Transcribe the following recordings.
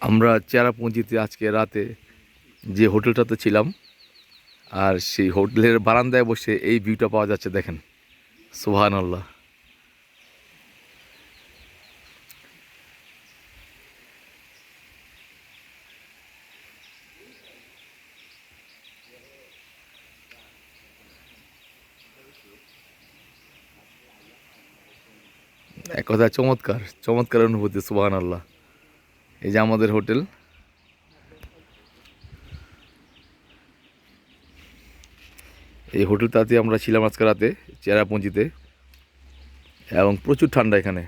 আমরা চেরাপুঞ্জিতে আজকে রাতে যে হোটেলটাতে ছিলাম, আর সেই হোটেলের বারান্দায় বসে এই ভিউটা পাওয়া যাচ্ছে, দেখেন। সুবহানাল্লাহ। এক কথা চমৎকার চমৎকার অনুভূতি। সুবহানাল্লাহ। এই যে আমাদের হোটেল, এই হোটেলটাতে আমরা ছিলাম আজকে রাতে চেরাপুঞ্জিতে, এবং প্রচুর ঠান্ডা এখানে।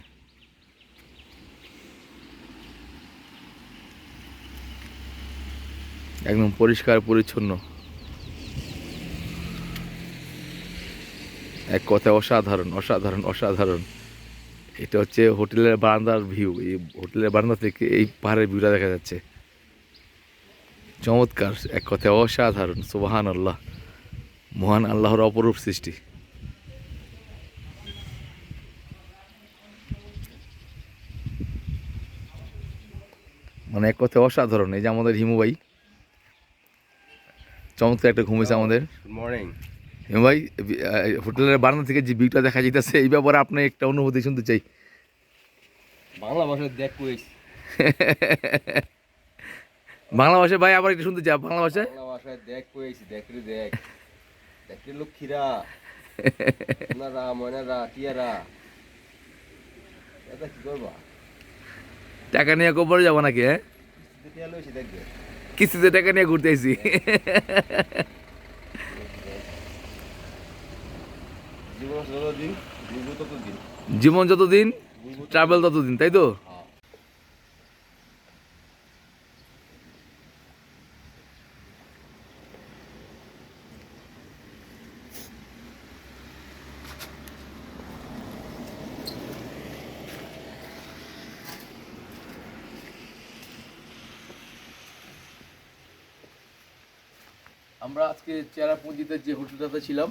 একদম পরিষ্কার পরিচ্ছন্ন, এক কথায় অসাধারণ অসাধারণ অসাধারণ। এটা হচ্ছে হোটেলের বারান্দার ভিউ। এই হোটেলের বারান্দা থেকে এই পাহাড়ের ভিউটা দেখা যাচ্ছে। চমৎকার, এক কথায় অসাধারণ। সুবহানাল্লাহ। মহান আল্লাহর অপরূপ সৃষ্টি। মানে এক কথায় অসাধারণ। এই যে আমাদের হিমু ভাই চমৎকার একটা ঘুমিয়েছে আমাদের। Good morning. হিমু ভাই, হোটেলের বারান্দা থেকে যে ভিউটা দেখা যাইতেছে, এই ব্যাপারে আপনার একটা অনুভূতি শুনতে চাই। বাংলা ভাষায় দেখ কইস। বাংলা ভাষায় ভাই আবার একটু শুনতে চাই, বাংলা ভাষায়। বাংলা ভাষায় দেখ কইছি, দেখ রে দেখ। দেখ রে লক্ষ্মীরা, সোনারা, ময়নারা, টিয়ারা। এটা কি করবা? টাকা নিয়ে কবরে যাবো নাকি? হ্যাঁ, টিয়া লইছি দেখবে। কিস্তিতে টাকা নিয়ে ঘুরতে আইছি। জীবন যতদিন, বুঝবো ততদিন। জীবন যতদিন, ট্রাভেল ততদিন, তাই তো? হ্যাঁ। আমরা আজকে চেরাপুঞ্জিতে যে হোটেলটাতে ছিলাম,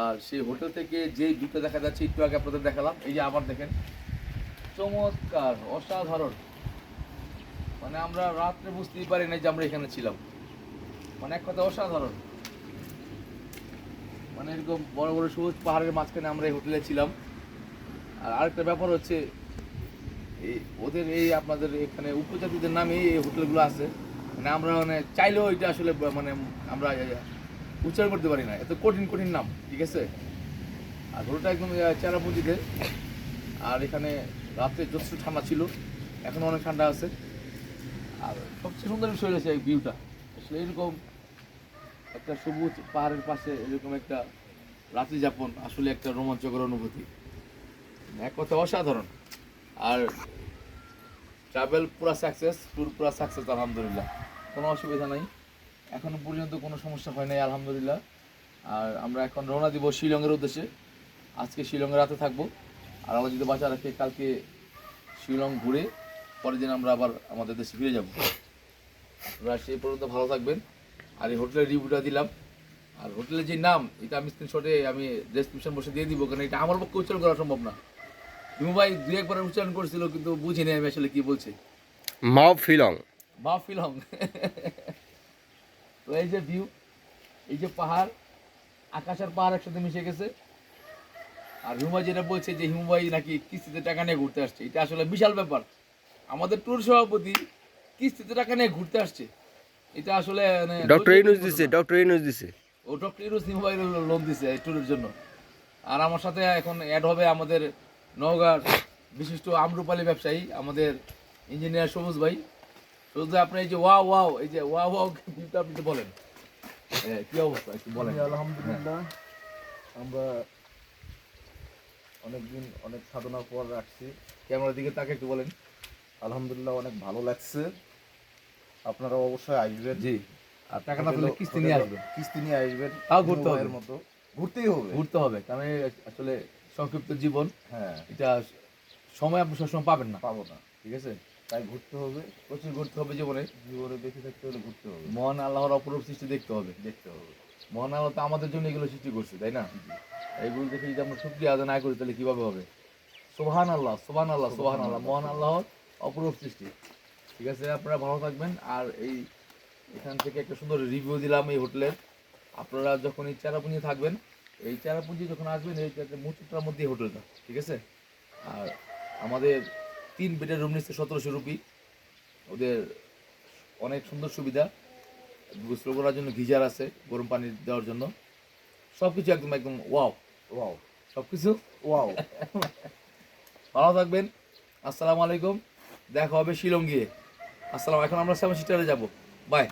আর সেই হোটেল থেকে যে ভিউটা দেখা যাচ্ছে একটু আগে আপনাদের দেখালাম। এই যে আবার দেখেন, চমৎকার অসাধারণ। মানে আমরা রাত্রে বুঝতেই পারি না যে আমরা এখানে ছিলাম। মানে এক কথা অসাধারণ। মানে এরকম বড় বড় সবুজ পাহাড়ের মাঝখানে আমরা এই হোটেলে ছিলাম। আর আরেকটা ব্যাপার হচ্ছে, এই ওদের এই আপনাদের এখানে উপজাতিদের নামে এই হোটেলগুলো আছে। মানে আমরা মানে চাইলেও এটা আসলে মানে আমরা উচ্চারণ করতে পারি না, এত কঠিন কঠিন নাম, ঠিক আছে। আর হোটেলটা একদম চেরাপুঞ্জিতে। আর এখানে রাতে যথেষ্ট ঠান্ডা ছিল, এখনো অনেক ঠান্ডা আছে। আর সবচেয়ে সুন্দর বিষয় হয়েছে এই ভিউটা। আসলে এরকম একটা সবুজ পাহাড়ের পাশে এরকম একটা রাত্রি যাপন আসলে একটা রোমাঞ্চকর অনুভূতি, এক কথা অসাধারণ। আর ট্রাভেল পুরা সাকসেস, ট্যুর পুরা সাকসেস আলহামদুলিল্লাহ। কোনো অসুবিধা নাই, এখনো পর্যন্ত কোনো সমস্যা হয় নাই আলহামদুলিল্লাহ। আর আমরা এখন রওনা দিব শিলংয়ের উদ্দেশ্যে। আজকে শিলংয়ে রাতে থাকবো, আর আমরা যদি বাঁচা রাখে কালকে শিলং ঘুরে পরের দিন আমরা আবার আমাদের দেশে ফিরে যাব। আপনারা সেই পর্যন্ত ভালো থাকবেন। আর এই হোটেলের রিভিউটা দিলাম, আর হোটেলের যে নাম এটা আমি স্ক্রিনশটে আমি ডেসক্রিপশন বসে দিয়ে দিব, কারণ এটা আমার পক্ষে উচ্চারণ করা সম্ভব না। হিমু ভাই দুই একবার উচ্চারণ করেছিল, কিন্তু বুঝিনি আমি আসলে কি বলছে। মাও ফিলং। মা ফিলং। তো এই যে ভিউ, এই যে পাহাড়, আকাশ আর পাহাড় একসাথে মিশে গেছে। আর হিমুভাই যেটা বলছে যে হিমুভাই নাকি কিস্তিতে টাকা নিয়ে ঘুরতে আসছে, এটা আসলে বিশাল ব্যাপার। আমাদের ট্যুর সভাপতি কিস্তিতে টাকা নিয়ে ঘুরতে আসছে, এটা আসলে মানে ডক্টর ইনুস দিছে, ডক্টর ইনুস দিছে। ও ডক্টর ইউনুস হিমুভাই লোন দিছে এই ট্যুরের জন্য। আর আমার সাথে এখন অ্যাড হবে আমাদের নওগাঁর বিশিষ্ট আমরুপালি ব্যবসায়ী, আমাদের ইঞ্জিনিয়ার সবুজ ভাই। সবুজ ভাই, আপনি এই যে ওয়াও ওয়াও, এই যে ওয়াও ওয়াও ভিউটা আপনি তো বলেন, কি অবস্থা একটু বলেন। আলহামদুলিল্লাহ, আমরা অনেকদিন অনেক সাধনার পর রাখছি। ক্যামেরার দিকে তাকে একটু বলেন। আলহামদুলিল্লাহ, অনেক ভালো লাগছে। আপনারা অবশ্যই আসবেন। জি, আর টাকা না পেলে কিস্তি নিয়ে আসবেন, কিস্তি নিয়ে আসবেন, তাও ঘুরতে হবে। এর মতো ঘুরতেই হবে, ঘুরতে হবে, কারণ এই আসলে সংক্ষিপ্ত জীবন, হ্যাঁ, এটা সময় আপনি সবসময় পাবেন না, পাবো না, ঠিক আছে। তাই ঘুরতে হবে। প্রচুর ঘুরতে হবে জীবনে। জীবনে বেঁচে থাকতে হলে ঘুরতে হবে, মহান আল্লাহর অপরূপ সৃষ্টি দেখতে হবে। দেখতে হবে। মহান আল্লাহ তো আমাদের জন্য এগুলো সৃষ্টি করছে, তাই না? এইগুলো দেখে যদি আমরা শুকরিয়া আদায় না করি তাহলে কিভাবে হবে? সুবহান আল্লাহ সুবহান আল্লাহ সুবহান আল্লাহ, মহান আল্লাহর অপরূপ সৃষ্টি। ঠিক আছে, আপনারা ভালো থাকবেন। আর এই এখান থেকে একটা সুন্দর রিভিউ দিলাম এই হোটেলের। আপনারা যখন এই চেরাপুঞ্জি থাকবেন, এই চেরাপুঞ্জি যখন আসবেন এই মুচুটার মধ্যে এই হোটেলটা, ঠিক আছে। আর আমাদের 3 বেডের রুম নিচ্ছে 1700 রুপি। ওদের অনেক সুন্দর সুবিধা, গোসল করার জন্য গিজার আছে, গরম পানি দেওয়ার জন্য, সব কিছু একদম একদম ওয়াও, ওয়াও সব কিছু। ওয়াও। ভালো থাকবেন, আসসালামু আলাইকুম, দেখা হবে শিলং গিয়ে। আসসালাম, এখন আমরা 7 সিটারে যাবো, বাই।